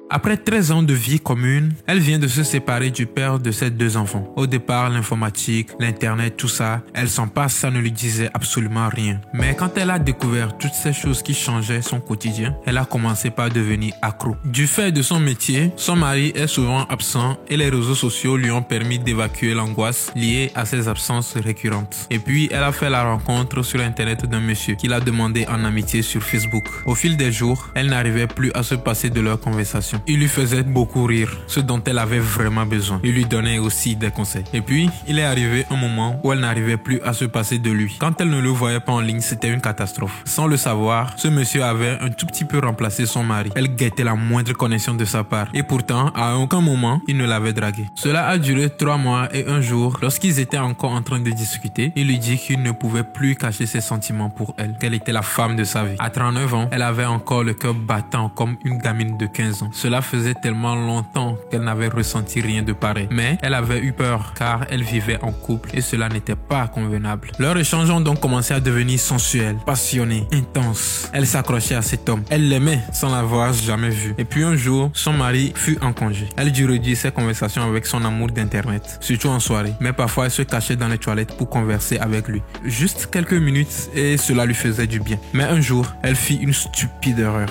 Après 13 ans de vie commune, elle vient de se séparer du père de ses 2 enfants. Au départ, l'informatique, l'internet, tout ça, elle s'en passe, ça ne lui disait absolument rien. Mais quand elle a découvert toutes ces choses qui changeaient son quotidien, elle a commencé par devenir accro. Du fait de son métier, son mari est souvent absent et les réseaux sociaux lui ont permis d'évacuer l'angoisse liée à ses absences récurrentes. Et puis, elle a fait la rencontre sur internet d'un monsieur qui l'a demandé en amitié sur Facebook. Au fil des jours, elle n'arrivait plus à se passer de leur conversation. Il lui faisait beaucoup rire, ce dont elle avait vraiment besoin. Il lui donnait aussi des conseils. Et puis, il est arrivé un moment où elle n'arrivait plus à se passer de lui. Quand elle ne le voyait pas en ligne, c'était une catastrophe. Sans le savoir, ce monsieur avait un tout petit peu remplacé son mari. Elle guettait la moindre connexion de sa part. Et pourtant, à aucun moment, il ne l'avait draguée. Cela a duré 3 mois et un jour, lorsqu'ils étaient encore en train de discuter, il lui dit qu'il ne pouvait plus cacher ses sentiments pour elle, qu'elle était la femme de sa vie. À 39 ans, elle avait encore le cœur battant comme une gamine de 15 ans. Cela faisait tellement longtemps qu'elle n'avait ressenti rien de pareil. Mais elle avait eu peur car elle vivait en couple et cela n'était pas convenable. Leurs échanges ont donc commencé à devenir sensuels, passionnés, intenses. Elle s'accrochait à cet homme. Elle l'aimait sans l'avoir jamais vu. Et puis un jour, son mari fut en congé. Elle dut réduire ses conversations avec son amour d'internet, surtout en soirée. Mais parfois, elle se cachait dans les toilettes pour converser avec lui. Juste quelques minutes et cela lui faisait du bien. Mais un jour, elle fit une stupide erreur.